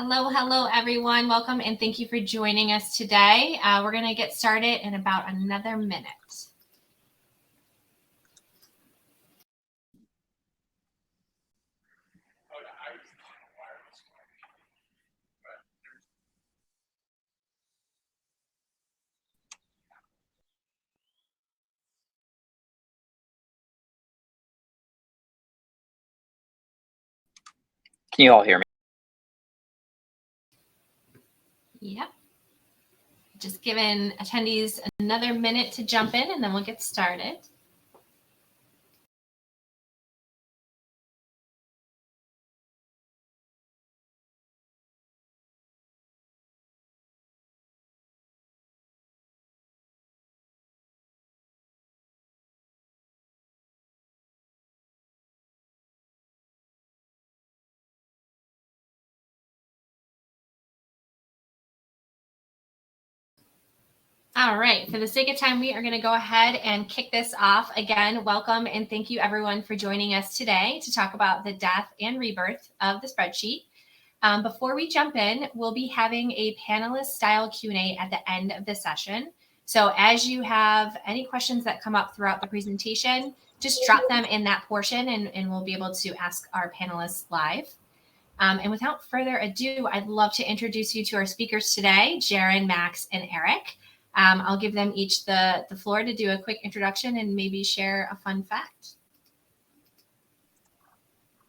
Hello, everyone. Welcome and thank you for joining us today. We're going to get started in about another minute. Can you all hear me? Yep. Just giving attendees another minute to jump in and then we'll get started. All right, for the sake of time, we are going to go ahead and kick this off. Again, welcome and thank you everyone for joining us today to talk about the death and rebirth of the spreadsheet. Before we jump in, we'll be having a panelist style Q&A at the end of the session. So as you have any questions that come up throughout the presentation, just drop them in that portion and we'll be able to ask our panelists live. And without further ado, I'd love to introduce you to our speakers today, Jeron, Max, and Eric. I'll give them each the floor to do a quick introduction and maybe share a fun fact.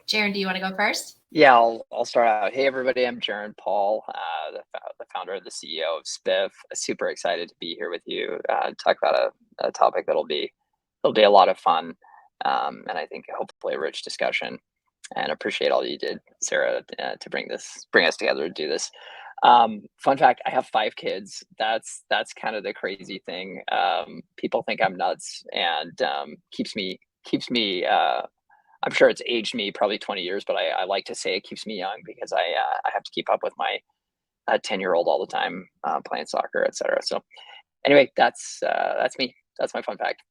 Jeron, do you want to go first? Yeah, I'll start out. Hey, everybody, I'm Jeron Paul, the founder and the CEO of Spiff. Super excited to be here with you, talk about a topic that'll be a lot of fun, and I think hopefully a rich discussion. And appreciate all you did, Sarah, to bring us together to do this. Fun fact: I have 5 kids. That's kind of the crazy thing. People think I'm nuts, and keeps me. I'm sure it's aged me probably 20 years, but I like to say it keeps me young because I have to keep up with my 10-year-old all the time, playing soccer, etc. So anyway, that's me. That's my fun fact.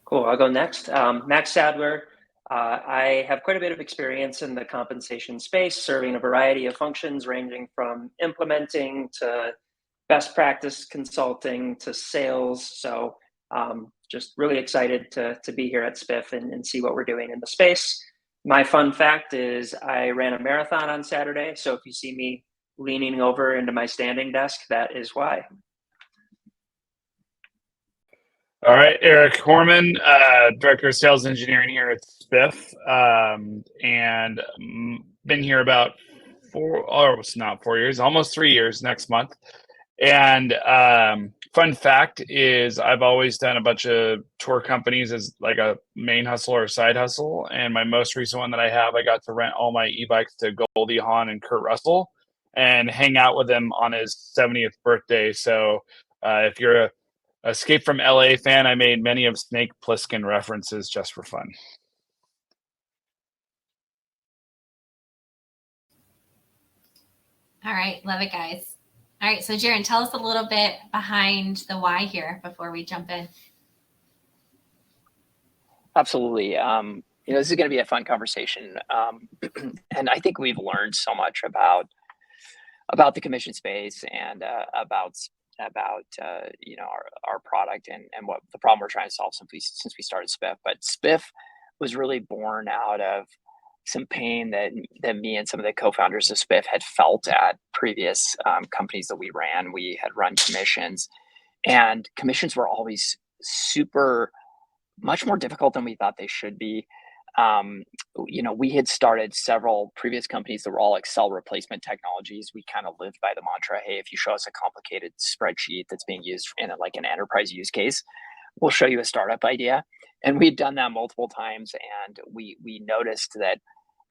Cool. I'll go next. Max Sadler. I have quite a bit of experience in the compensation space, serving a variety of functions ranging from implementing to best practice consulting to sales. So just really excited to be here at Spiff and see what we're doing in the space. My fun fact is I ran a marathon on Saturday. So if you see me leaning over into my standing desk, that is why. All right, Eric Horman, Director of Sales Engineering here at Spiff, and been here about 4 years, almost 3 years next month. And fun fact is I've always done a bunch of tour companies as like a main hustle or a side hustle. And my most recent one that I got to rent all my e-bikes to Goldie Hawn and Kurt Russell and hang out with him on his 70th birthday. So if you're a Escape from LA fan, I made many of Snake Plissken references just for fun. All right, love it, guys. All right, so Jeron, tell us a little bit behind the why here before we jump in. Absolutely. This is going to be a fun conversation, and I think we've learned so much about the commission space and about our product and what the problem we're trying to solve since we started Spiff. But Spiff was really born out of some pain that me and some of the co-founders of Spiff had felt at previous companies that we ran. We had run commissions, and commissions were always much more difficult than we thought they should be. We had started several previous companies that were all Excel replacement technologies. We kind of lived by the mantra, hey, if you show us a complicated spreadsheet that's being used in an enterprise use case, we'll show you a startup idea. And we'd done that multiple times. And we noticed that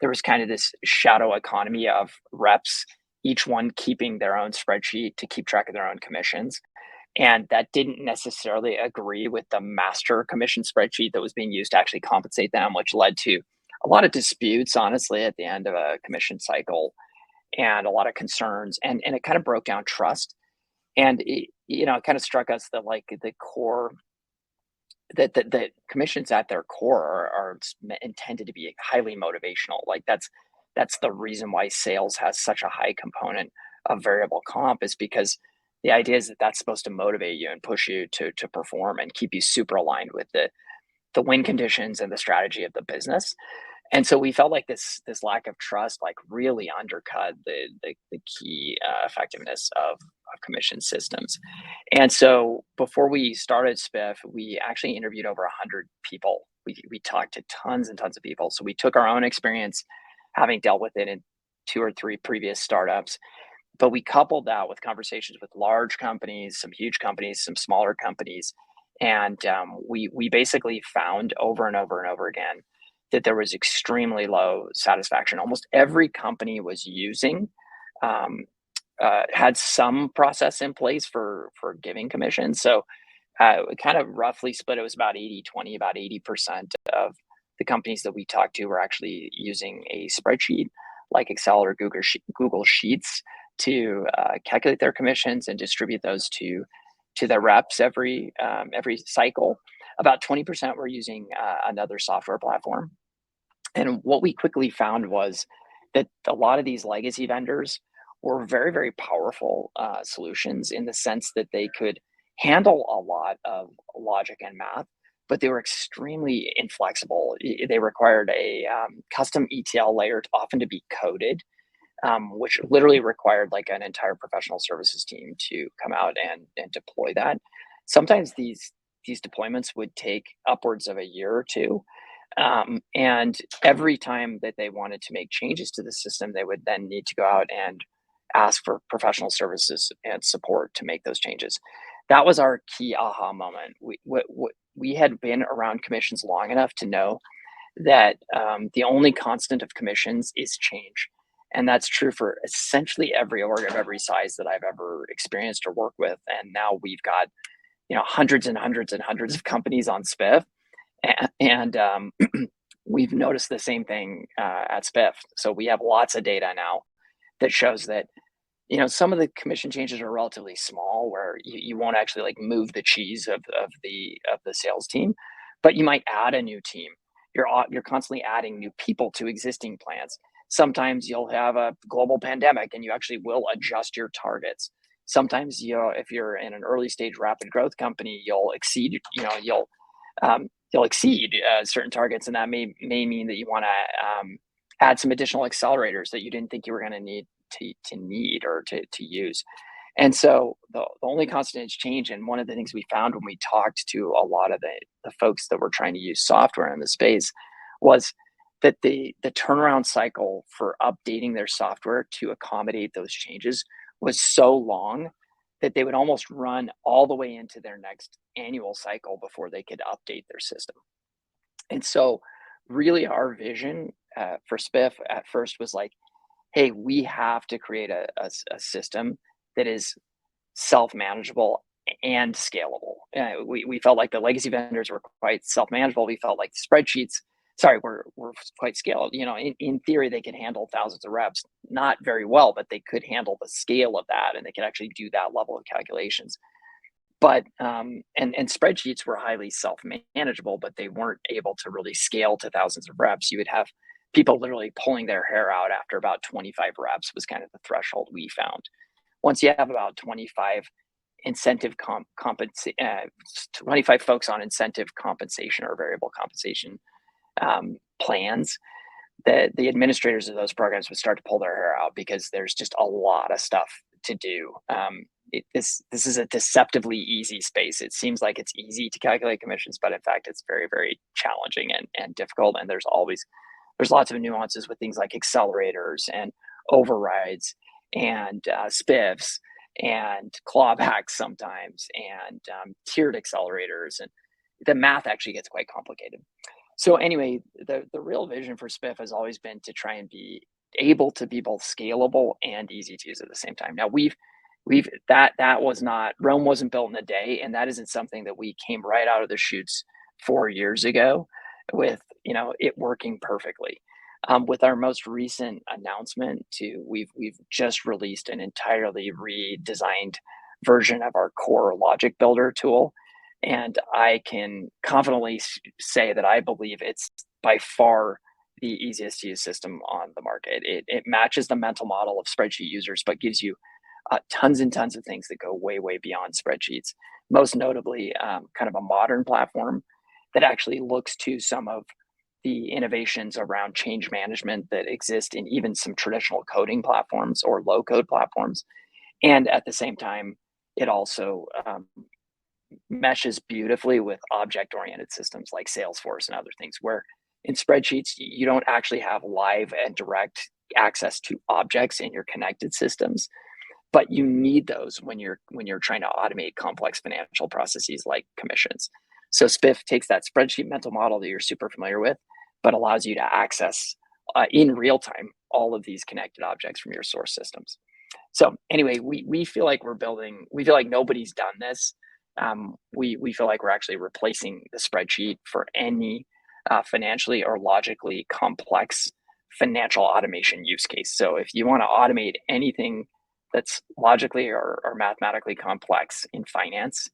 there was kind of this shadow economy of reps, each one keeping their own spreadsheet to keep track of their own commissions. And that didn't necessarily agree with the master commission spreadsheet that was being used to actually compensate them, which led to a lot of disputes, honestly, at the end of a commission cycle and a lot of concerns. And it kind of broke down trust. And it kind of struck us that the core, that the commissions at their core are intended to be highly motivational. Like that's that's the reason why sales has such a high component of variable comp, is because the idea is that that's supposed to motivate you and push you to perform and keep you super aligned with the win conditions and the strategy of the business. And so we felt like this lack of trust like really undercut the key effectiveness of commission systems. And so before we started Spiff, we actually interviewed over 100 people. We talked to tons and tons of people. So we took our own experience, having dealt with it in 2 or 3 previous startups, but we coupled that with conversations with large companies, some huge companies, some smaller companies, and we basically found over and over and over again that there was extremely low satisfaction. Almost every company was using had some process in place for giving commissions. So kind of roughly split. It was about 80-20. About 80% of the companies that we talked to were actually using a spreadsheet like Excel or Google Sheets to calculate their commissions and distribute those to their reps every cycle. About 20% were using another software platform. And what we quickly found was that a lot of these legacy vendors were very, very powerful solutions in the sense that they could handle a lot of logic and math, but they were extremely inflexible. They required a custom ETL layer often to be coded, which literally required like an entire professional services team to come out and deploy that. Sometimes these deployments would take upwards of a year or two. And every time that they wanted to make changes to the system, they would then need to go out and ask for professional services and support to make those changes. That was our key aha moment. We had been around commissions long enough to know that the only constant of commissions is change. And that's true for essentially every org of every size that I've ever experienced or worked with. And now we've got, hundreds and hundreds and hundreds of companies on Spiff. And we've noticed the same thing at Spiff. So we have lots of data now that shows that, some of the commission changes are relatively small, where you won't actually like move the cheese of the sales team, but you might add a new team. You're constantly adding new people to existing plans. Sometimes you'll have a global pandemic and you actually will adjust your targets. Sometimes, if you're in an early stage rapid growth company, you'll exceed, you'll exceed certain targets, and that may mean that you want to add some additional accelerators that you didn't think you were going to need to use. And so the only constant is change. And one of the things we found when we talked to a lot of the folks that were trying to use software in the space was that the turnaround cycle for updating their software to accommodate those changes was so long that they would almost run all the way into their next annual cycle before they could update their system. And so really our vision for Spiff at first was like, hey, we have to create a system that is self-manageable and scalable. We felt like the legacy vendors were quite self-manageable. We felt like spreadsheets, were quite scaled. In theory, they could handle thousands of reps, not very well, but they could handle the scale of that, and they could actually do that level of calculations. But and spreadsheets were highly self-manageable, but they weren't able to really scale to thousands of reps. You would have people literally pulling their hair out after about 25 reps was kind of the threshold we found. Once you have about 25 25 folks on incentive compensation or variable compensation plans, the administrators of those programs would start to pull their hair out because there's just a lot of stuff to do. This is a deceptively easy space. It seems like it's easy to calculate commissions, but in fact, it's very, very challenging and difficult. And there's lots of nuances with things like accelerators and overrides and spiffs and clawbacks sometimes, and tiered accelerators, and the math actually gets quite complicated. So anyway, the real vision for Spiff has always been to try and be able to be both scalable and easy to use at the same time. Now Rome wasn't built in a day, and that isn't something that we came right out of the chutes 4 years ago with it working perfectly. With our most recent announcement we've just released an entirely redesigned version of our core logic builder tool. And I can confidently say that I believe it's by far the easiest to use system on the market. It matches the mental model of spreadsheet users, but gives you tons and tons of things that go way, way beyond spreadsheets. Most notably, kind of a modern platform that actually looks to some of the innovations around change management that exist in even some traditional coding platforms or low code platforms. And at the same time, it also meshes beautifully with object-oriented systems like Salesforce and other things, where in spreadsheets, you don't actually have live and direct access to objects in your connected systems, but you need those when you're trying to automate complex financial processes like commissions. So Spiff takes that spreadsheet mental model that you're super familiar with, but allows you to access in real time all of these connected objects from your source systems. So anyway, we feel like we feel like nobody's done this. We feel like we're actually replacing the spreadsheet for any financially or logically complex financial automation use case. So if you want to automate anything that's logically or mathematically complex in finance,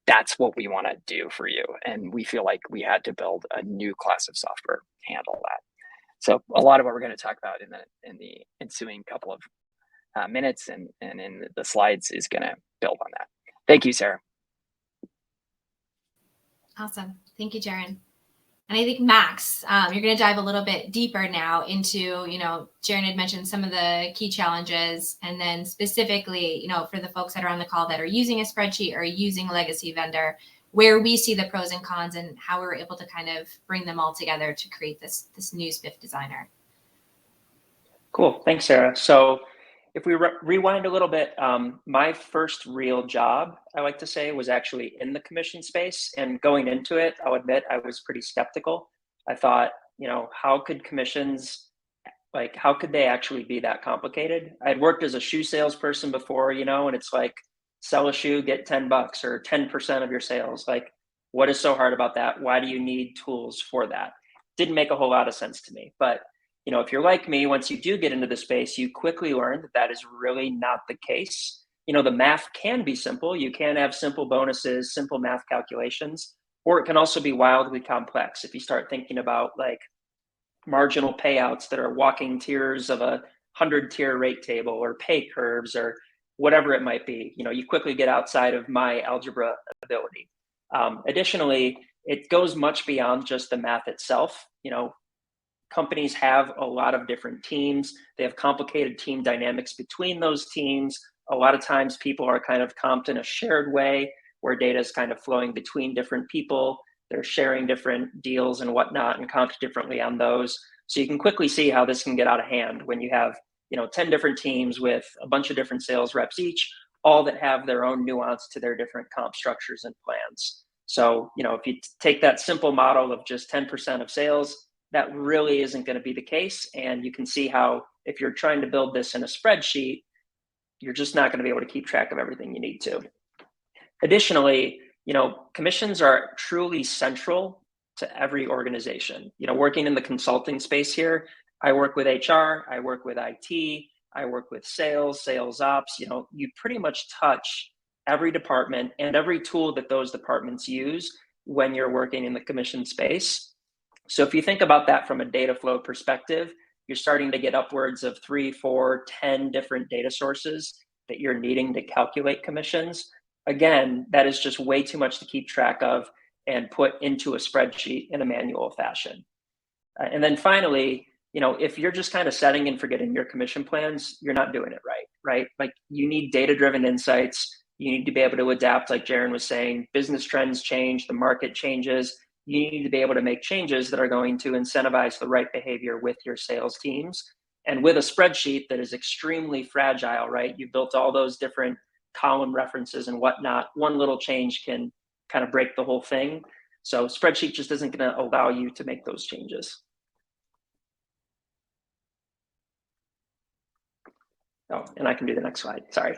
that's what we want to do for you. And we feel like we had to build a new class of software to handle that. So a lot of what we're going to talk about in the ensuing couple of minutes and in the slides is going to build on that. Thank you, Sarah. Awesome. Thank you, Jeron. And I think Max, you're going to dive a little bit deeper now into, Jeron had mentioned some of the key challenges, and then specifically, for the folks that are on the call that are using a spreadsheet or using a legacy vendor, where we see the pros and cons and how we were able to kind of bring them all together to create this new Spiff Designer. Cool. Thanks, Sarah. So if we rewind a little bit, my first real job, I like to say, was actually in the commission space. And going into it, I'll admit I was pretty skeptical. I thought, how could commissions, how could they actually be that complicated? I'd worked as a shoe salesperson before, and it's like, sell a shoe, get $10 or 10% of your sales. What is so hard about that? Why do you need tools for that? Didn't make a whole lot of sense to me. But if you're like me, once you do get into the space, you quickly learn that is really not the case. The math can be simple. You can have simple bonuses, simple math calculations, or it can also be wildly complex. If you start thinking about marginal payouts that are walking tiers of a 100-tier rate table or pay curves or whatever it might be, you quickly get outside of my algebra ability. Additionally, it goes much beyond just the math itself. Companies have a lot of different teams. They have complicated team dynamics between those teams. A lot of times people are kind of comped in a shared way where data is kind of flowing between different people. They're sharing different deals and whatnot and comped differently on those. So you can quickly see how this can get out of hand when you have 10 different teams with a bunch of different sales reps each, all that have their own nuance to their different comp structures and plans. So, if you take that simple model of just 10% of sales, that really isn't going to be the case. And you can see how if you're trying to build this in a spreadsheet, you're just not going to be able to keep track of everything you need to. Additionally, commissions are truly central to every organization. Working in the consulting space here, I work with HR, I work with IT, I work with sales ops. You pretty much touch every department and every tool that those departments use when you're working in the commission space. So if you think about that from a data flow perspective, you're starting to get upwards of 3, 4, 10 different data sources that you're needing to calculate commissions. Again, that is just way too much to keep track of and put into a spreadsheet in a manual fashion. And then finally, if you're just kind of setting and forgetting your commission plans, you're not doing it right? You need data-driven insights. You need to be able to adapt, like Jeron was saying. Business trends change, the market changes. You need to be able to make changes that are going to incentivize the right behavior with your sales teams. And with a spreadsheet that is extremely fragile, right? You built all those different column references and whatnot. One little change can kind of break the whole thing. So spreadsheet just isn't going to allow you to make those changes. Oh, and I can do the next slide, sorry.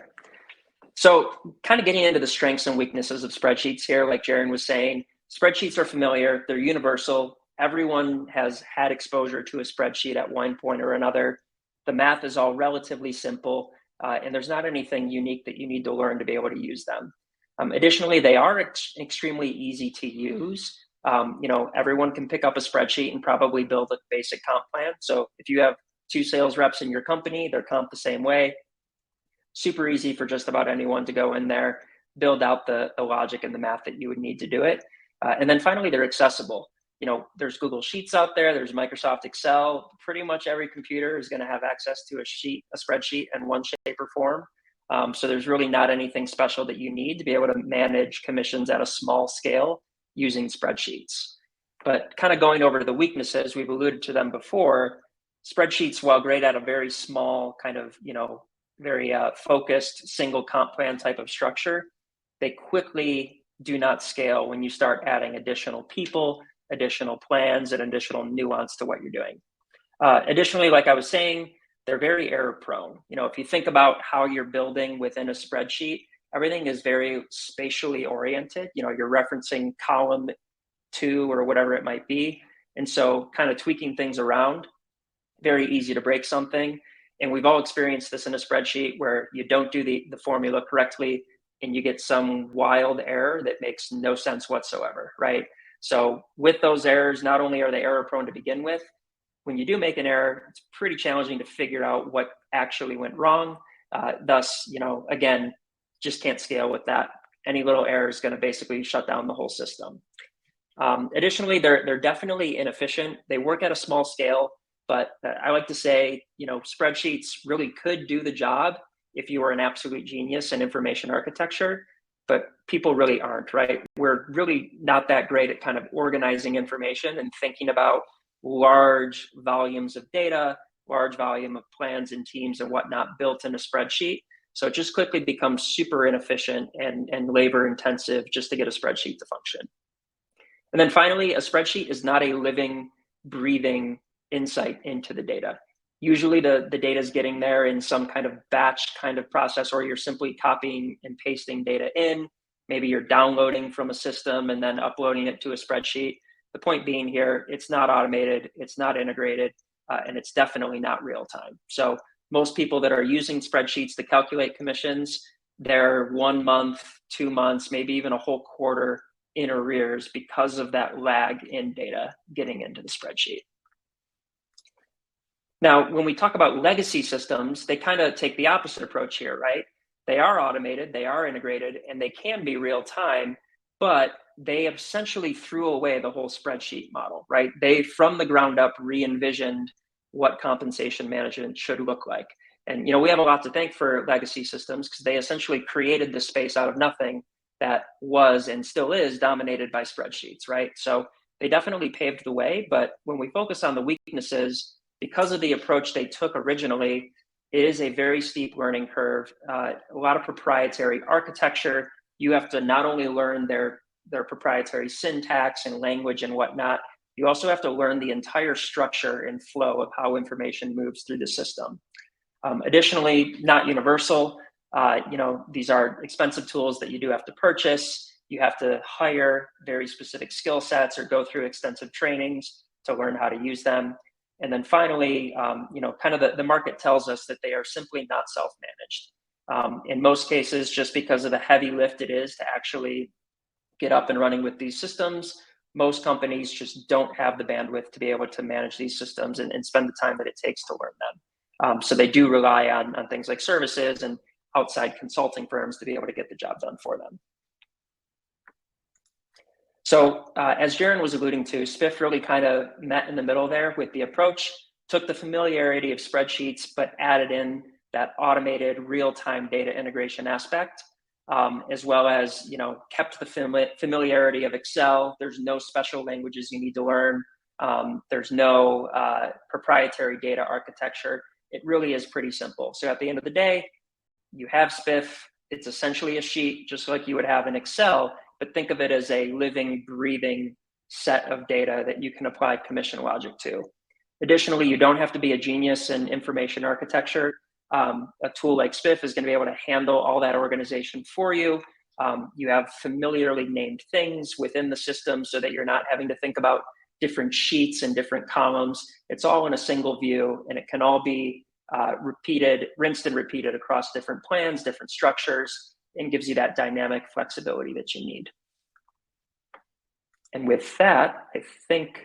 So kind of getting into the strengths and weaknesses of spreadsheets here, like Jeron was saying, spreadsheets are familiar, they're universal. Everyone has had exposure to a spreadsheet at one point or another. The math is all relatively simple, and there's not anything unique that you need to learn to be able to use them. Additionally, they are extremely easy to use. Everyone can pick up a spreadsheet and probably build a basic comp plan. So if you have 2 sales reps in your company, they're comped the same way. Super easy for just about anyone to go in there, build out the logic and the math that you would need to do it. And then finally, they're accessible. There's Google Sheets out there, there's Microsoft Excel. Pretty much every computer is going to have access to a spreadsheet in one shape or form. So there's really not anything special that you need to be able to manage commissions at a small scale using spreadsheets. But kind of going over to the weaknesses, we've alluded to them before. Spreadsheets, while great at a very small kind of, very focused single comp plan type of structure, they quickly do not scale when you start adding additional people, additional plans, and additional nuance to what you're doing. Additionally, like I was saying, they're very error prone. If you think about how you're building within a spreadsheet, everything is very spatially oriented. You're referencing column 2 or whatever it might be. And so kind of tweaking things around, very easy to break something. And we've all experienced this in a spreadsheet where you don't do the formula correctly and you get some wild error that makes no sense whatsoever, right? So with those errors, not only are they error prone to begin with, when you do make an error, it's pretty challenging to figure out what actually went wrong. Thus, again, just can't scale with that. Any little error is going to basically shut down the whole system. Additionally, they're definitely inefficient. They work at a small scale, but I like to say, spreadsheets really could do the job if you were an absolute genius in information architecture, but people really aren't, right? We're really not that great at kind of organizing information and thinking about large volumes of data, large volume of plans and teams and whatnot built in a spreadsheet. So it just quickly becomes super inefficient and labor intensive just to get a spreadsheet to function. And then finally, a spreadsheet is not a living, breathing insight into the data. Usually the data is getting there in some kind of batch kind of process, or you're simply copying and pasting data in. Maybe you're downloading from a system and then uploading it to a spreadsheet. The point being here, it's not automated, it's not integrated, and it's definitely not real time. So most people that are using spreadsheets to calculate commissions, they're 1 month, 2 months, maybe even a whole quarter in arrears because of that lag in data getting into the spreadsheet. Now, when we talk about legacy systems, they kind of take the opposite approach here, right? They are automated, they are integrated, and they can be real time, but they essentially threw away the whole spreadsheet model, right? They, from the ground up, re-envisioned what compensation management should look like. And we have a lot to thank for legacy systems because they essentially created this space out of nothing that was and still is dominated by spreadsheets, right? So they definitely paved the way, but when we focus on the weaknesses, because of the approach they took originally, it is a very steep learning curve, a lot of proprietary architecture. You have to not only learn their proprietary syntax and language and whatnot, you also have to learn the entire structure and flow of how information moves through the system. Additionally, not universal. These are expensive tools that you do have to purchase. You have to hire very specific skill sets or go through extensive trainings to learn how to use them. And then finally, kind of the market tells us that they are simply not self-managed. In most cases, just because of the heavy lift it is to actually get up and running with these systems, most companies just don't have the bandwidth to be able to manage these systems and spend the time that it takes to learn them. So they do rely on things like services and outside consulting firms to be able to get the job done for them. So as Jeron was alluding to, Spiff really kind of met in the middle there with the approach, took the familiarity of spreadsheets, but added in that automated real-time data integration aspect, as well as kept the familiarity of Excel. There's no special languages you need to learn. There's no proprietary data architecture. It really is pretty simple. So at the end of the day, you have Spiff. It's essentially a sheet just like you would have in Excel, but think of it as a living, breathing set of data that you can apply commission logic to. Additionally, you don't have to be a genius in information architecture. A tool like Spiff is going to be able to handle all that organization for you. You have familiarly named things within the system so that you're not having to think about different sheets and different columns. It's all in a single view, and it can all be rinsed and repeated across different plans, different structures, and gives you that dynamic flexibility that you need. And with that, I think,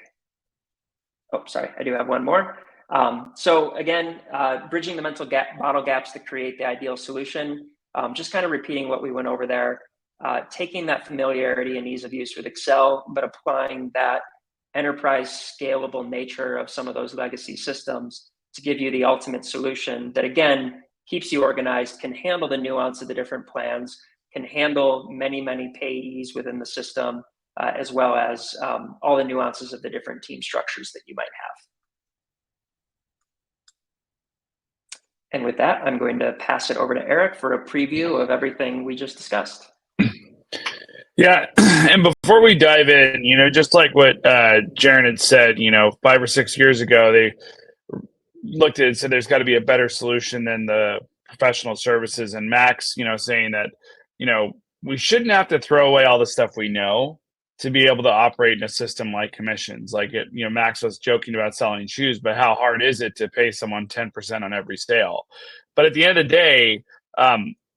oh, sorry, I do have one more. So again, bridging the mental bottle gaps to create the ideal solution. Just kind of repeating what we went over there, taking that familiarity and ease of use with Excel, but applying that enterprise scalable nature of some of those legacy systems to give you the ultimate solution that, again, keeps you organized, can handle the nuance of the different plans, can handle many, many payees within the system, as well as all the nuances of the different team structures that you might have. And with that, I'm going to pass it over to Eric for a preview of everything we just discussed. Yeah, and before we dive in, just like what Jeron had said, 5 or 6 years ago, they looked at it and said there's got to be a better solution than the professional services. And Max, saying that, we shouldn't have to throw away all the stuff we know to be able to operate in a system like commissions. Like Max was joking about selling shoes, but how hard is it to pay someone 10% on every sale? But at the end of the day,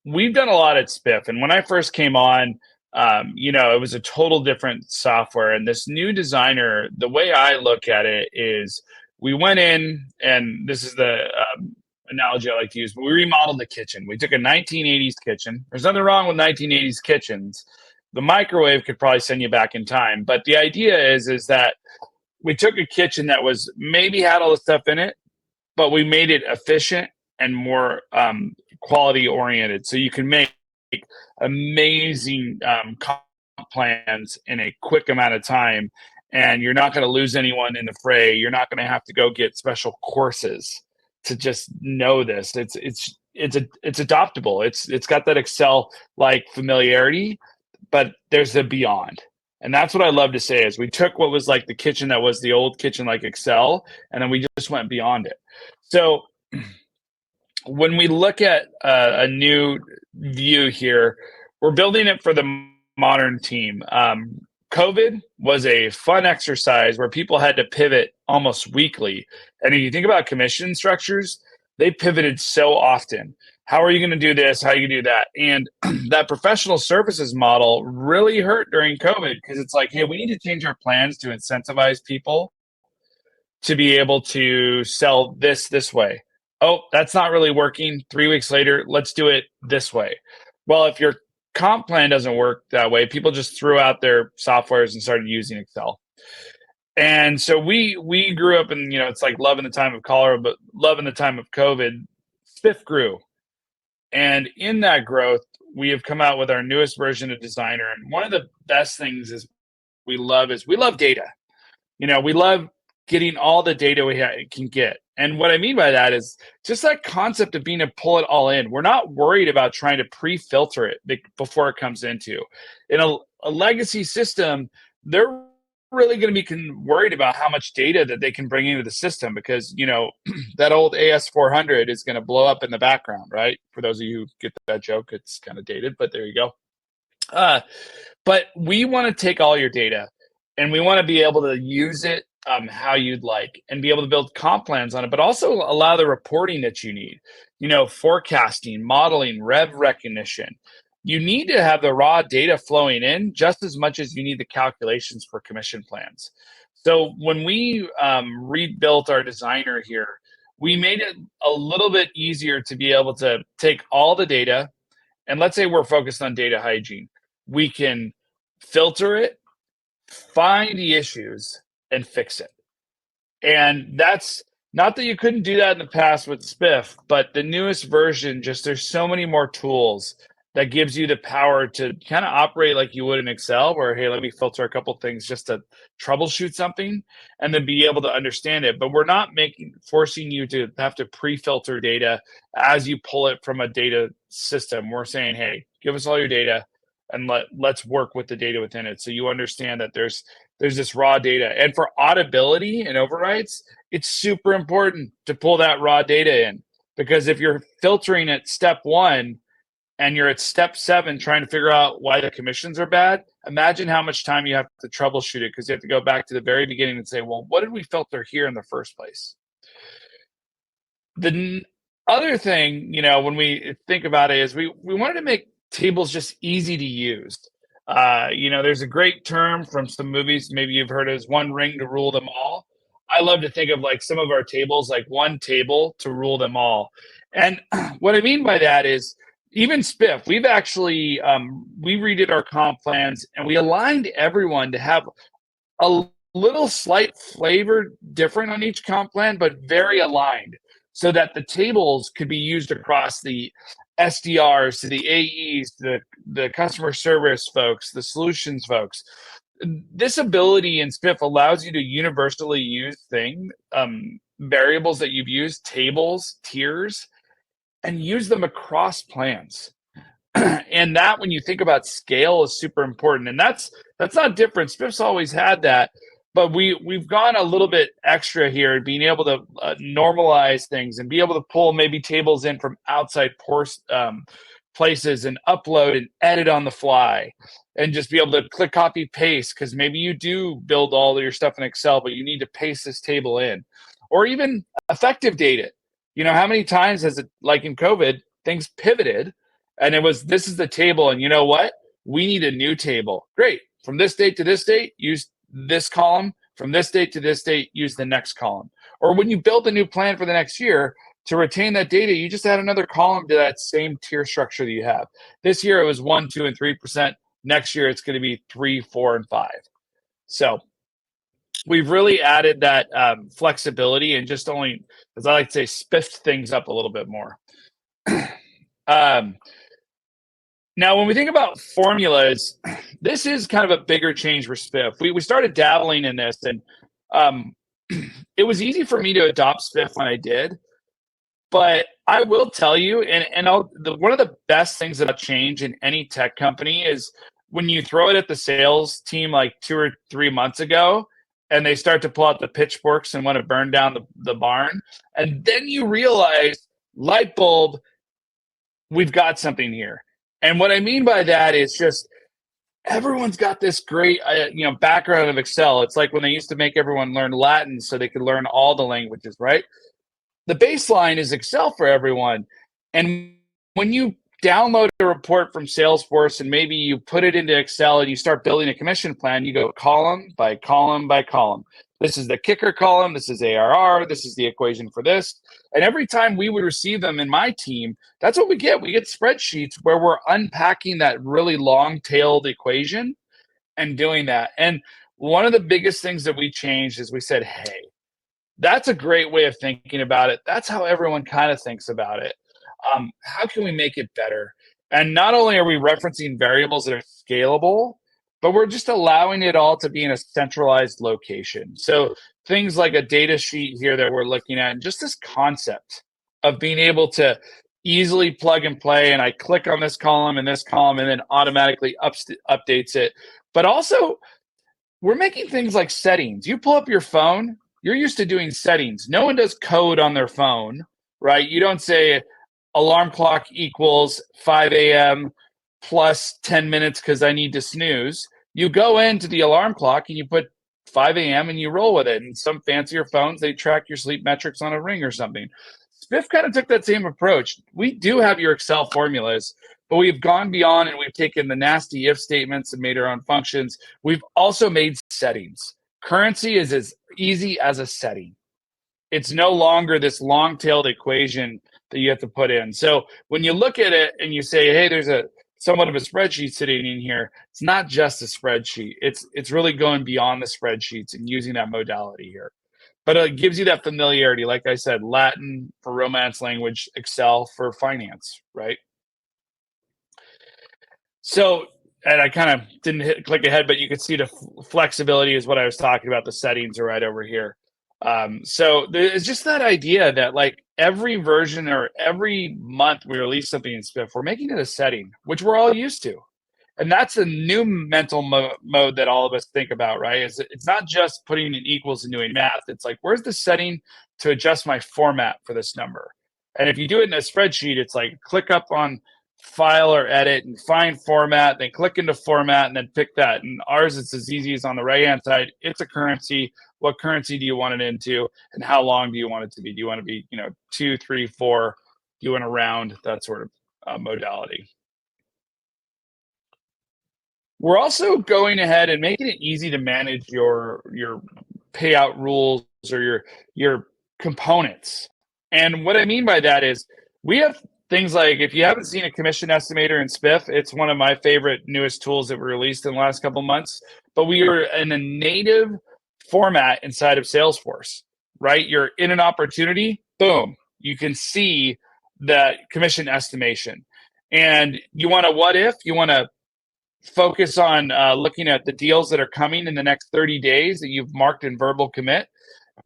we've done a lot at Spiff. And when I first came on, it was a total different software. And this new designer, the way I look at it is we went in, and this is the analogy I like to use, but we remodeled the kitchen. We took a 1980s kitchen. There's nothing wrong with 1980s kitchens. The microwave could probably send you back in time. But the idea is that we took a kitchen that was maybe had all the stuff in it, but we made it efficient and more quality oriented. So you can make amazing comp plans in a quick amount of time, and you're not going to lose anyone in the fray. You're not going to have to go get special courses to just know this. It's adoptable. It's got that Excel like familiarity, but there's a beyond. And that's what I love to say is we took what was like the kitchen that was the old kitchen like Excel, and then we just went beyond it. So when we look at a new view here, we're building it for the modern team. COVID was a fun exercise where people had to pivot almost weekly. And if you think about commission structures, they pivoted so often. How are you going to do this? How are you going to do that? And that professional services model really hurt during COVID because it's like, hey, we need to change our plans to incentivize people to be able to sell this way. Oh, that's not really working. 3 weeks later, let's do it this way. Well, if your comp plan doesn't work that way, people just threw out their softwares and started using Excel. And so we grew up in, it's like loving the time of cholera, but loving the time of COVID. Spiff grew. And in that growth, we have come out with our newest version of Designer. And one of the best things we love data. We love getting all the data we can get. And what I mean by that is just that concept of being able to pull it all in. We're not worried about trying to pre-filter it before it comes into. In a legacy system, they're really going to be worried about how much data that they can bring into the system because, that old AS400 is going to blow up in the background, right? For those of you who get that joke, it's kind of dated, but there you go. But we want to take all your data and we want to be able to use it how you'd like and be able to build comp plans on it, but also allow the reporting that you need, forecasting, modeling, rev recognition. You need to have the raw data flowing in just as much as you need the calculations for commission plans. So when we rebuilt our designer here, we made it a little bit easier to be able to take all the data, and let's say we're focused on data hygiene. We can filter it, find the issues, and fix it. And that's not that you couldn't do that in the past with Spiff, but the newest version, there's so many more tools that gives you the power to kind of operate like you would in Excel, where, hey, let me filter a couple things just to troubleshoot something and then be able to understand it. But we're not forcing you to have to pre-filter data as you pull it from a data system. We're saying, hey, give us all your data and let's work with the data within it. So you understand that there's this raw data. And for auditability and overrides, it's super important to pull that raw data in, because if you're filtering at step 1 and you're at step 7 trying to figure out why the commissions are bad, imagine how much time you have to troubleshoot it, because you have to go back to the very beginning and say, well, what did we filter here in the first place? The other thing, when we think about it is we wanted to make tables just easy to use. There's a great term from some movies, maybe you've heard, as one ring to rule them all. I love to think of like some of our tables like one table to rule them all. And what I mean by that is even Spiff, we've actually, we redid our comp plans and we aligned everyone to have a little slight flavor different on each comp plan, but very aligned so that the tables could be used across the SDRs to the AEs, the customer service folks, the solutions folks. This ability in Spiff allows you to universally use variables that you've used, tables, tiers, and use them across plans. And that, when you think about scale, is super important. And that's not different. Spiff's always had that, but we've gone a little bit extra here, being able to normalize things and be able to pull maybe tables in from outside places and upload and edit on the fly, and just be able to click, copy, paste, because maybe you do build all of your stuff in Excel, but you need to paste this table in, or even effective data. How many times has it, like in COVID, things pivoted and it was, this is the table, and you know what? We need a new table. Great. From this date to this date, use this column. From this date to this date, use the next column. Or when you build a new plan for the next year, to retain that data, you just add another column to that same tier structure that you have. This year it was 1%, 2%, and 3%. Next year it's going to be 3%, 4%, and 5%. So we've really added that flexibility and just only, as I like to say, spiffed things up a little bit more. Now, when we think about formulas, this is kind of a bigger change for Spiff. We started dabbling in this, and it was easy for me to adopt Spiff when I did. But I will tell you, one of the best things about change in any tech company is when you throw it at the sales team like 2 or 3 months ago, and they start to pull out the pitchforks and want to burn down the barn. And then you realize, light bulb, we've got something here. And what I mean by that is just everyone's got this great background of Excel. It's like when they used to make everyone learn Latin so they could learn all the languages, right? The baseline is Excel for everyone. And when you download a report from Salesforce and maybe you put it into Excel and you start building a commission plan, you go column by column by column. This is the kicker column. This is ARR. This is the equation for this. And every time we would receive them in my team, that's what we get. We get spreadsheets where we're unpacking that really long-tailed equation and doing that. And one of the biggest things that we changed is we said, hey, that's a great way of thinking about it. That's how everyone kind of thinks about it. How can we make it better? And not only are we referencing variables that are scalable, but we're just allowing it all to be in a centralized location. So things like a data sheet here that we're looking at, and just this concept of being able to easily plug and play, and I click on this column and then automatically updates it. But also, we're making things like settings. You pull up your phone, you're used to doing settings. No one does code on their phone, right? You don't say alarm clock equals 5 a.m. plus 10 minutes because I need to snooze. You go into the alarm clock and you put 5 a.m. and you roll with it. And some fancier phones, they track your sleep metrics on a ring or something. Spiff kind of took that same approach. We do have your Excel formulas, but we've gone beyond and we've taken the nasty if statements and made our own functions. We've also made settings. Currency is as easy as a setting. It's no longer this long-tailed equation that you have to put in. So when you look at it and you say, hey, there's a somewhat of a spreadsheet sitting in here, it's not just a spreadsheet. It's really going beyond the spreadsheets and using that modality here. But it gives you that familiarity. Like I said, Latin for Romance language, Excel for finance, right? So, and I kind of didn't click ahead, but you could see the flexibility is what I was talking about. The settings are right over here. So it's just that idea that like every version or every month we release something in Spiff, we're making it a setting, which we're all used to. And that's a new mental mode that all of us think about, right? It's not just putting in equals and doing math. It's like, where's the setting to adjust my format for this number? And if you do it in a spreadsheet, it's like click up on file or edit and find format, then click into format and then pick that. And ours, it's as easy as on the right-hand side. It's a currency. What currency do you want it into? And how long do you want it to be? Do you want to be, 2, 3, 4? Do you want to round? That sort of modality. we're also going ahead and making it easy to manage your payout rules or your components. And what I mean by that is we have things like, if you haven't seen a commission estimator in Spiff, it's one of my favorite newest tools that were released in the last couple of months. But we are in a native format inside of Salesforce, right? You're in an opportunity, boom, you can see that commission estimation. And you want to what if? You want to focus on looking at the deals that are coming in the next 30 days that you've marked in verbal commit.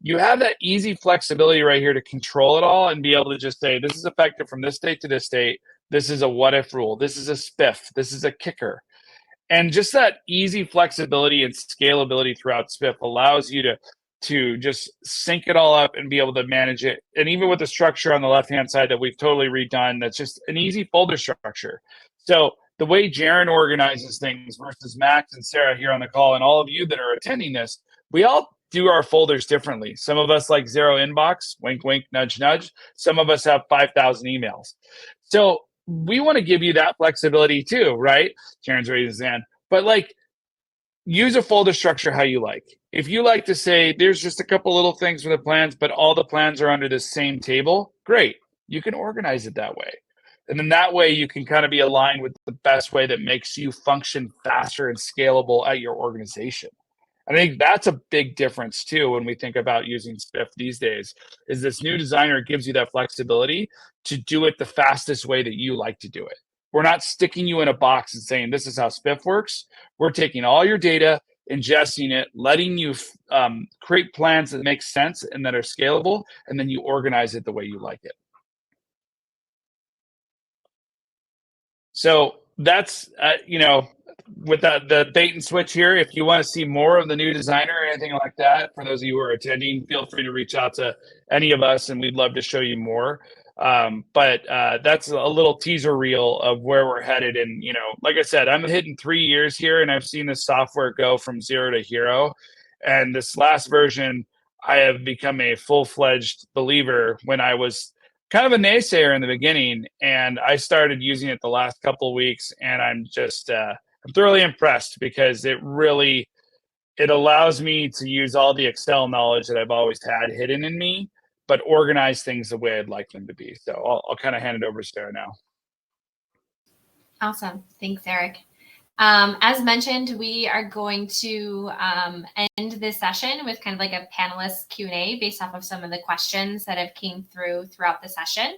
You have that easy flexibility right here to control it all and be able to just say, this is effective from this date to this date. This is a what if rule. This is a spiff. This is a kicker. And just that easy flexibility and scalability throughout Spiff allows you to just sync it all up and be able to manage it. And even with the structure on the left-hand side that we've totally redone, that's just an easy folder structure. So the way Jeron organizes things versus Max and Sarah here on the call, and all of you that are attending this, we all do our folders differently. Some of us like zero inbox, wink, wink, nudge, nudge. Some of us have 5,000 emails. So we want to give you that flexibility too, right? Jeron's raising his hand. But like, use a folder structure how you like. If you like to say, there's just a couple little things for the plans, but all the plans are under the same table, great. You can organize it that way. And then that way you can kind of be aligned with the best way that makes you function faster and scalable at your organization. I think that's a big difference too when we think about using Spiff these days, is this new designer gives you that flexibility to do it the fastest way that you like to do it. We're not sticking you in a box and saying this is how Spiff works. We're taking all your data, ingesting it, letting you create plans that make sense and that are scalable, and then you organize it the way you like it. So that's, with the bait and switch here, if you want to see more of the new designer or anything like that, for those of you who are attending, feel free to reach out to any of us and we'd love to show you more. But that's a little teaser reel of where we're headed. And, like I said, I'm hitting 3 years here and I've seen this software go from zero to hero. And this last version, I have become a full-fledged believer. When I was kind of a naysayer in the beginning, and I started using it the last couple of weeks, and I'm just I'm thoroughly impressed because it allows me to use all the Excel knowledge that I've always had hidden in me, but organize things the way I'd like them to be. So I'll kind of hand it over to Sarah now. Awesome. Thanks, Eric. As mentioned, we are going to end this session with kind of like a panelist Q&A based off of some of the questions that have came throughout the session.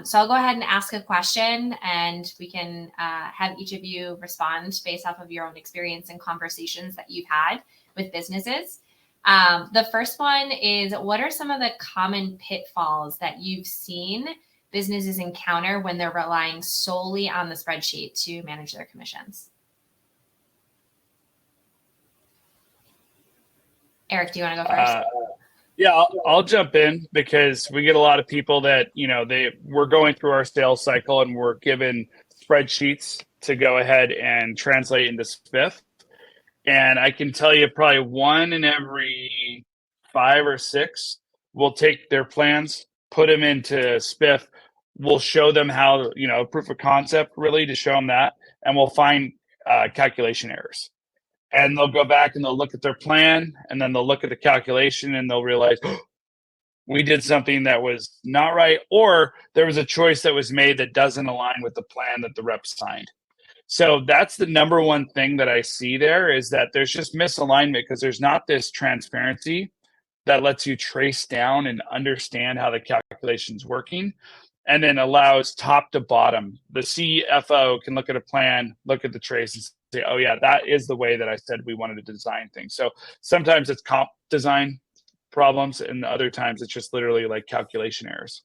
So I'll go ahead and ask a question and we can have each of you respond based off of your own experience and conversations that you've had with businesses. The first one is, what are some of the common pitfalls that you've seen businesses encounter when they're relying solely on the spreadsheet to manage their commissions? Eric, do you want to go first? Yeah, I'll jump in because we get a lot of people that, we're going through our sales cycle and we're given spreadsheets to go ahead and translate into Spiff. And I can tell you probably 1 in every 5 or 6 will take their plans, put them into Spiff. We'll show them how, proof of concept really to show them that, and we'll find calculation errors. And they'll go back and they'll look at their plan, and then they'll look at the calculation and they'll realize, we did something that was not right, or there was a choice that was made that doesn't align with the plan that the rep signed. So that's the number one thing that I see there, is that there's just misalignment because there's not this transparency that lets you trace down and understand how the calculation's working, and then allows top to bottom. The CFO can look at a plan, look at the trace, and say, oh yeah, that is the way that I said we wanted to design things. So sometimes it's comp design problems, and other times it's just literally like calculation errors.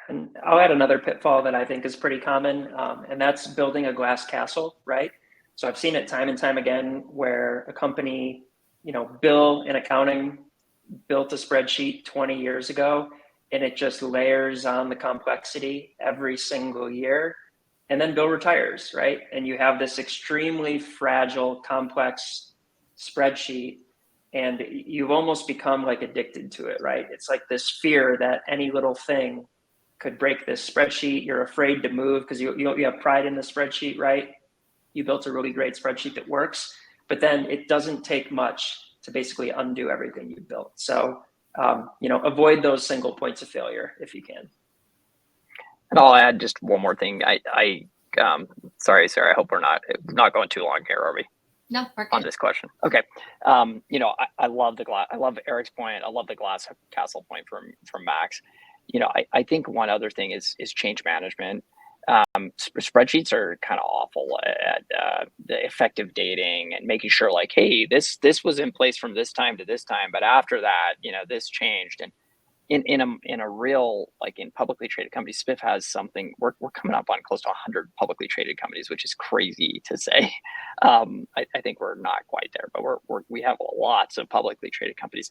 And I'll add another pitfall that I think is pretty common, and that's building a glass castle, right? So I've seen it time and time again where a company, Bill in accounting built a spreadsheet 20 years ago, and it just layers on the complexity every single year. And then Bill retires, right? And you have this extremely fragile, complex spreadsheet, and you've almost become like addicted to it, right? It's like this fear that any little thing could break this spreadsheet. You're afraid to move because you have pride in the spreadsheet, right? You built a really great spreadsheet that works, but then it doesn't take much to basically undo everything you built. So, avoid those single points of failure if you can. And I'll add just one more thing. Sorry, Sarah, I hope we're not going too long here, are we? No, we're good. On this question. Okay. I love I love Eric's point. I love the glass castle point from Max. I think one other thing is change management. Spreadsheets are kind of awful at the effective dating and making sure like, hey, this was in place from this time to this time, but after that, this changed. And in a real, like in publicly traded companies, Spiff has something. We're coming up on close to 100 publicly traded companies, which is crazy to say. I think we're not quite there, but we have lots of publicly traded companies.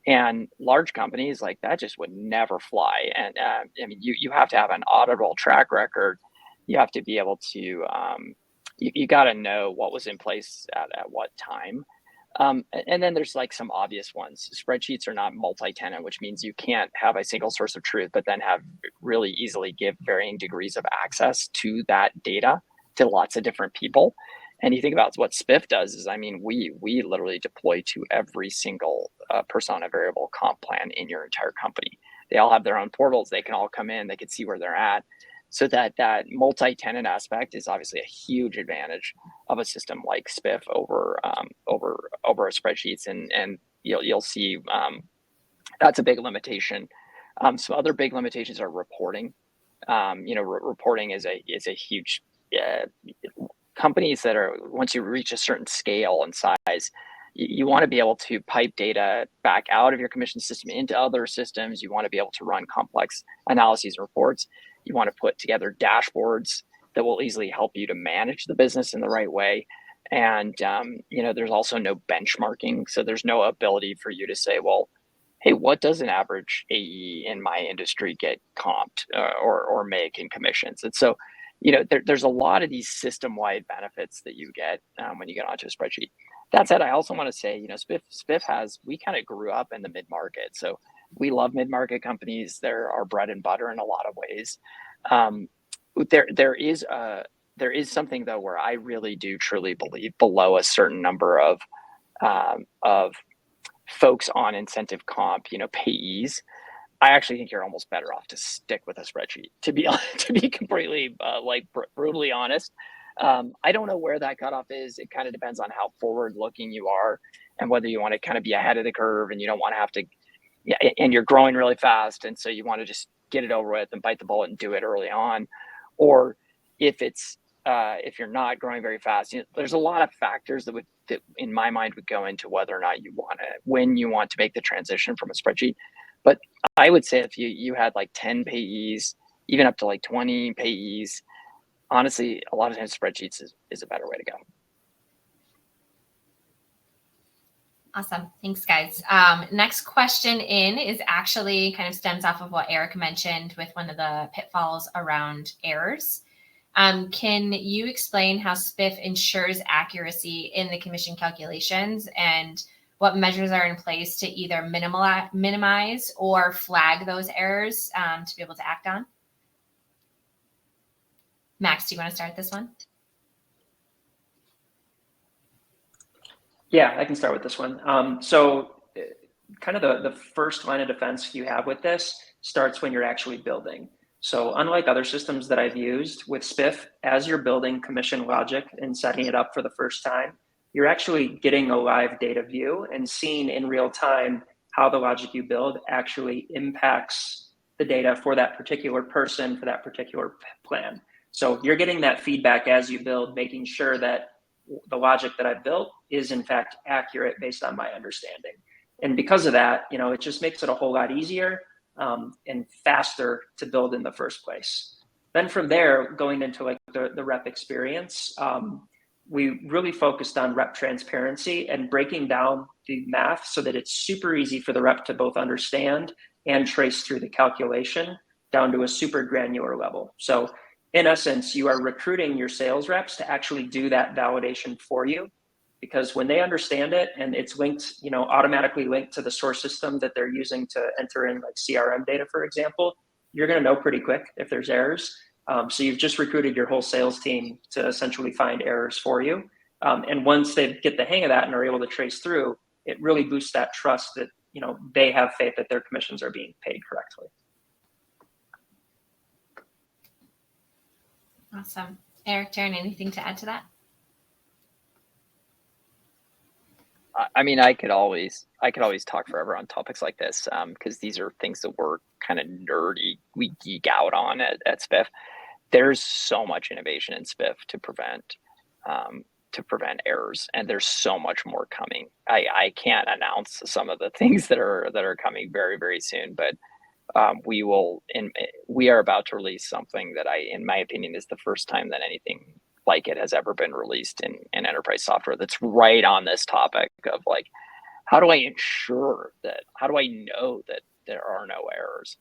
And large companies like that just would never fly. And you have to have an auditable track record. You have to be able to, you got to know what was in place at what time. And then there's like some obvious ones. Spreadsheets are not multi-tenant, which means you can't have a single source of truth, but then have really easily give varying degrees of access to that data to lots of different people. And you think about what Spiff does is, we literally deploy to every single person on a variable comp plan in your entire company. They all have their own portals. They can all come in. They can see where they're at. So that multi-tenant aspect is obviously a huge advantage of a system like Spiff over spreadsheets, and you'll see that's a big limitation. Some other big limitations are reporting. Reporting is a huge companies that are, once you reach a certain scale and size, you want to be able to pipe data back out of your commission system into other systems. You want to be able to run complex analyses and reports. You want to put together dashboards that will easily help you to manage the business in the right way. And, there's also no benchmarking. So there's no ability for you to say, well, hey, what does an average AE in my industry get comped or make in commissions? And so, there's a lot of these system-wide benefits that you get when you get onto a spreadsheet. That said, I also want to say, Spiff we kind of grew up in the mid-market. So we love mid-market companies. They're our bread and butter in a lot of ways. There is something though where I really do truly believe below a certain number of folks on incentive comp, payees, I actually think you're almost better off to stick with a spreadsheet. To be completely brutally honest, I don't know where that cutoff is. It kind of depends on how forward-looking you are and whether you want to kind of be ahead of the curve and you don't want to have to. Yeah, and you're growing really fast, and so you want to just get it over with and bite the bullet and do it early on, or if you're not growing very fast, there's a lot of factors that in my mind would go into whether or not when you want to make the transition from a spreadsheet. But I would say if you had like 10 payees, even up to like 20 payees, honestly, a lot of times spreadsheets is a better way to go. Awesome. Thanks, guys. Next question is actually kind of stems off of what Eric mentioned with one of the pitfalls around errors. Can you explain how Spiff ensures accuracy in the commission calculations and what measures are in place to either minimize or flag those errors to be able to act on? Max, do you want to start this one? Yeah, I can start with this one. So kind of the first line of defense you have with this starts when you're actually building. So unlike other systems that I've used with Spiff, as you're building commission logic and setting it up for the first time, you're actually getting a live data view and seeing in real time how the logic you build actually impacts the data for that particular person, for that particular plan. So you're getting that feedback as you build, making sure that the logic that I've built is in fact accurate based on my understanding. And because of that, it just makes it a whole lot easier and faster to build in the first place. Then from there, going into like the rep experience, we really focused on rep transparency and breaking down the math so that it's super easy for the rep to both understand and trace through the calculation down to a super granular level. So in essence, you are recruiting your sales reps to actually do that validation for you, because when they understand it and it's linked, automatically linked to the source system that they're using to enter in like CRM data, for example, you're going to know pretty quick if there's errors. So you've just recruited your whole sales team to essentially find errors for you. And once they get the hang of that and are able to trace through, it really boosts that trust that, you know, they have faith that their commissions are being paid correctly. Awesome. Eric, Jeron, anything to add to that? I mean, I could always talk forever on topics like this, because these are things that we're kind of nerdy, we geek out on at Spiff. There's so much innovation in Spiff to prevent errors, and there's so much more coming. I can't announce some of the things that are coming very, very soon, but we are about to release something that in my opinion, is the first time that anything like it has ever been released in enterprise software that's right on this topic of like, how do I ensure that, how do I know that there are no errors?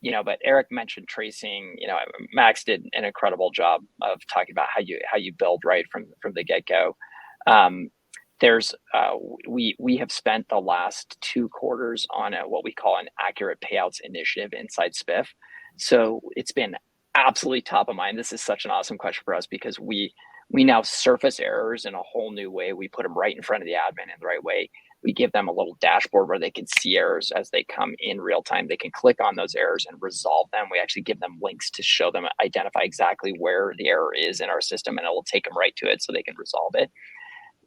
You know, but Eric mentioned tracing. You know, Max did an incredible job of talking about how you build right from the get-go. We have spent the last 2 quarters on what we call an accurate payouts initiative inside Spiff. So it's been absolutely top of mind. This is such an awesome question for us because we now surface errors in a whole new way. We put them right in front of the admin in the right way. We give them a little dashboard where they can see errors as they come in real time. They can click on those errors and resolve them. We actually give them links to show them, identify exactly where the error is in our system, and it will take them right to it so they can resolve it.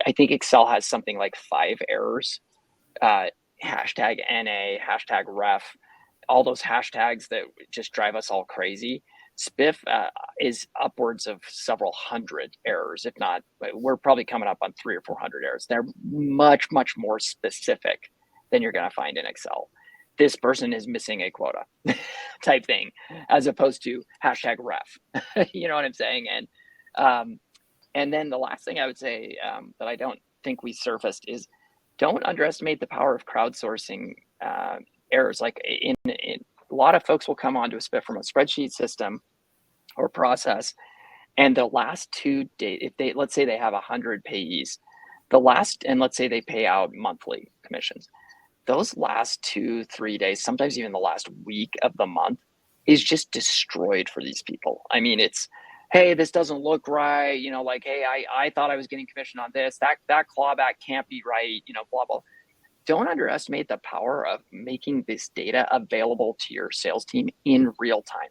I think Excel has something like 5 errors, hashtag NA, hashtag ref, all those hashtags that just drive us all crazy. Spiff is upwards of several hundred errors, if not, we're probably coming up on 300 or 400 errors. They're much, much more specific than you're going to find in Excel. This person is missing a quota type thing, as opposed to hashtag ref. You know what I'm saying? And then the last thing I would say that I don't think we surfaced is don't underestimate the power of crowdsourcing errors. Like in a lot of folks will come onto a Spiff from a spreadsheet system or process, and the last 2 days, if they, let's say they have 100 payees, and let's say they pay out monthly commissions, those last 2-3 days, sometimes even the last week of the month, is just destroyed for these people. I mean, it's, hey, this doesn't look right, you know, like, hey, I thought I was getting commission on this, that clawback can't be right, you know, blah, blah. Don't underestimate the power of making this data available to your sales team in real time.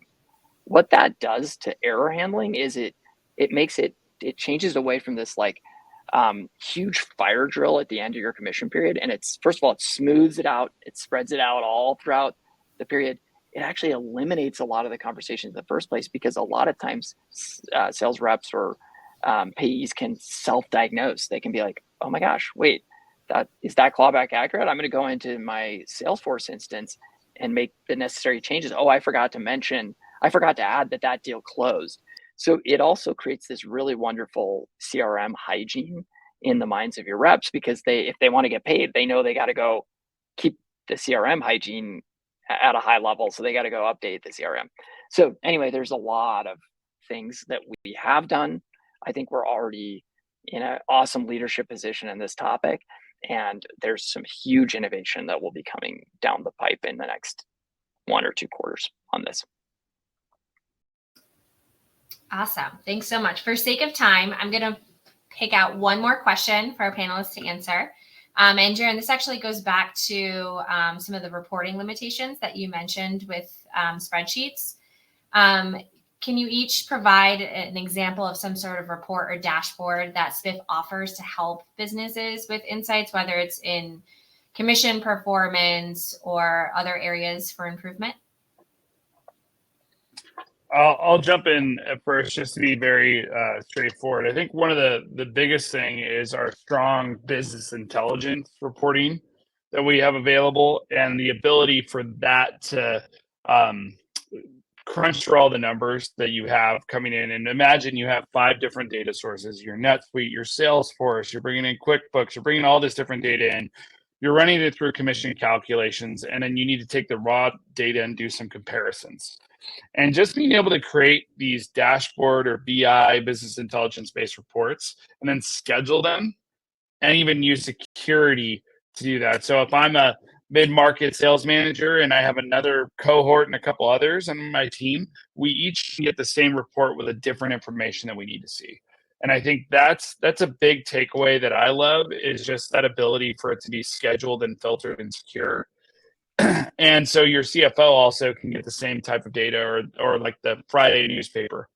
What that does to error handling is it changes away from this like huge fire drill at the end of your commission period. And it's, first of all, it smooths it out. It spreads it out all throughout the period. It actually eliminates a lot of the conversations in the first place, because a lot of times sales reps or payees can self-diagnose. They can be like, oh my gosh, wait, is that clawback accurate? I'm going to go into my Salesforce instance and make the necessary changes. Oh, I forgot to add that deal closed. So it also creates this really wonderful CRM hygiene in the minds of your reps, because if they want to get paid, they know they got to go keep the CRM hygiene at a high level. So they got to go update the CRM. So anyway, there's a lot of things that we have done. I think we're already in an awesome leadership position in this topic. And there's some huge innovation that will be coming down the pipe in the next 1 or 2 quarters on this. Awesome. Thanks so much. For sake of time, I'm going to pick out one more question for our panelists to answer. And Jeron, this actually goes back to some of the reporting limitations that you mentioned with spreadsheets. Can you each provide an example of some sort of report or dashboard that Spiff offers to help businesses with insights, whether it's in commission performance or other areas for improvement? I'll jump in at first just to be very straightforward. I think one of the biggest thing is our strong business intelligence reporting that we have available, and the ability for that to crunch through all the numbers that you have coming in. And imagine you have 5 different data sources: your NetSuite, your Salesforce, you're bringing in QuickBooks, you're bringing all this different data in, you're running it through commission calculations, and then you need to take the raw data and do some comparisons. And just being able to create these dashboard or BI, business intelligence based reports, and then schedule them, and even use security to do that. So if I'm a mid-market sales manager, and I have another cohort and a couple others on my team, we each get the same report with a different information that we need to see. And I think that's a big takeaway that I love, is just that ability for it to be scheduled and filtered and secure. And so your CFO also can get the same type of data, or like the Friday newspaper,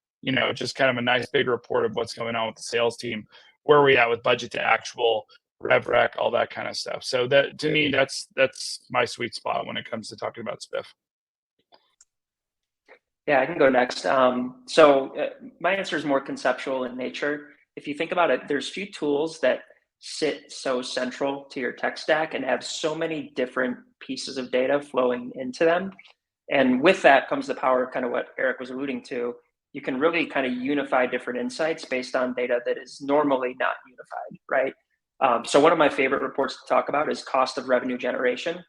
just kind of a nice big report of what's going on with the sales team, where are we at with budget to actual, rev rec, all that kind of stuff. So that, to me, that's my sweet spot when it comes to talking about Spiff. Yeah, I can go next. My answer is more conceptual in nature. If you think about it, there's few tools that sit so central to your tech stack and have so many different pieces of data flowing into them. And with that comes the power of kind of what Eric was alluding to. You can really kind of unify different insights based on data that is normally not unified, right? So one of my favorite reports to talk about is cost of revenue generation.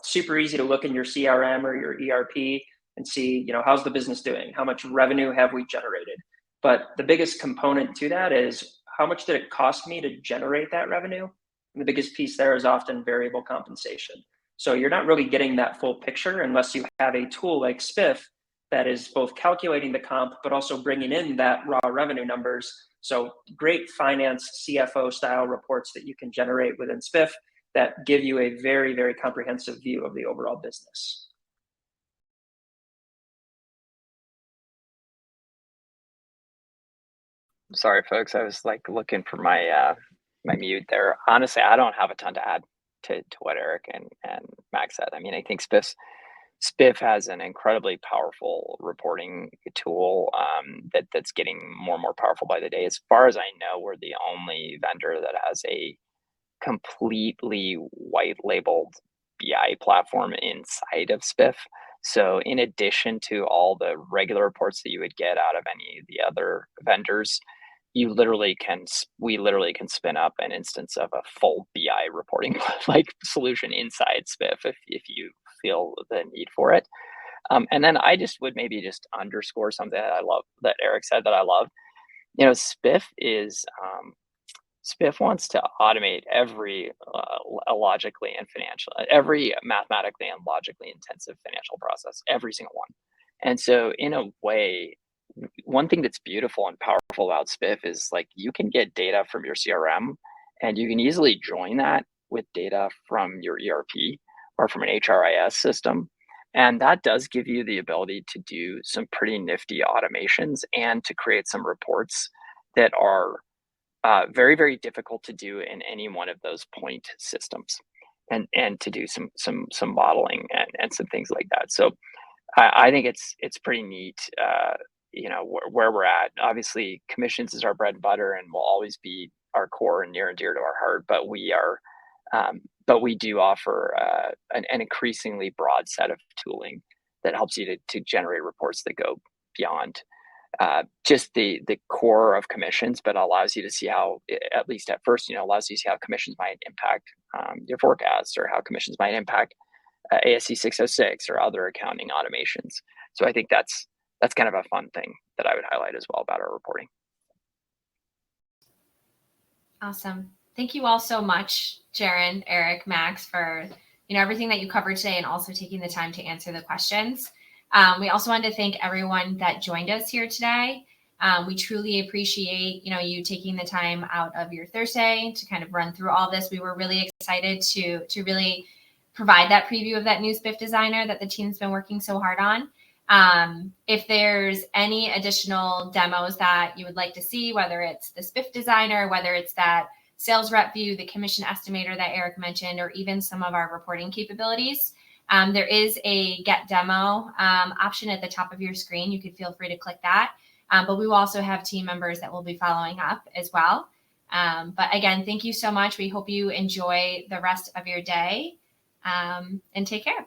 Super easy to look in your CRM or your ERP and see, how's the business doing? How much revenue have we generated? But the biggest component to that is, how much did it cost me to generate that revenue? And the biggest piece there is often variable compensation. So you're not really getting that full picture unless you have a tool like Spiff that is both calculating the comp, but also bringing in that raw revenue numbers. So great finance CFO style reports that you can generate within Spiff that give you a very, very comprehensive view of the overall business. Sorry, folks. I was looking for my my mute there. Honestly, I don't have a ton to add to what Eric and Max said. I mean, I think Spiff has an incredibly powerful reporting tool that's getting more and more powerful by the day. As far as I know, we're the only vendor that has a completely white labeled BI platform inside of Spiff. So in addition to all the regular reports that you would get out of any of the other vendors, we literally can spin up an instance of a full BI reporting solution inside Spiff if you feel the need for it. And then I just would maybe just underscore something that I love, that Eric said that I love. Spiff wants to automate every every mathematically and logically intensive financial process, every single one. And so in a way, one thing that's beautiful and powerful about Spiff is you can get data from your CRM, and you can easily join that with data from your ERP or from an HRIS system. And that does give you the ability to do some pretty nifty automations and to create some reports that are very, very difficult to do in any one of those point systems, and to do some modeling and some things like that. So I think it's pretty neat, where we're at. Obviously, commissions is our bread and butter and will always be our core and near and dear to our heart. But we do offer an increasingly broad set of tooling that helps you to generate reports that go beyond just the core of commissions, but allows you to see how, at least at first, allows you to see how commissions might impact your forecasts, or how commissions might impact ASC 606 or other accounting automations. So I think that's kind of a fun thing that I would highlight as well about our reporting. Awesome. Thank you all so much, Jeron, Eric, Max, for everything that you covered today, and also taking the time to answer the questions. We also wanted to thank everyone that joined us here today. We truly appreciate, you taking the time out of your Thursday to kind of run through all this. We were really excited to really provide that preview of that new Spiff designer that the team's been working so hard on. If there's any additional demos that you would like to see, whether it's the Spiff designer, whether it's that sales rep view, the commission estimator that Eric mentioned, or even some of our reporting capabilities, there is a get demo option at the top of your screen. You could feel free to click that. But we will also have team members that will be following up as well. But again, thank you so much. We hope you enjoy the rest of your day, and take care.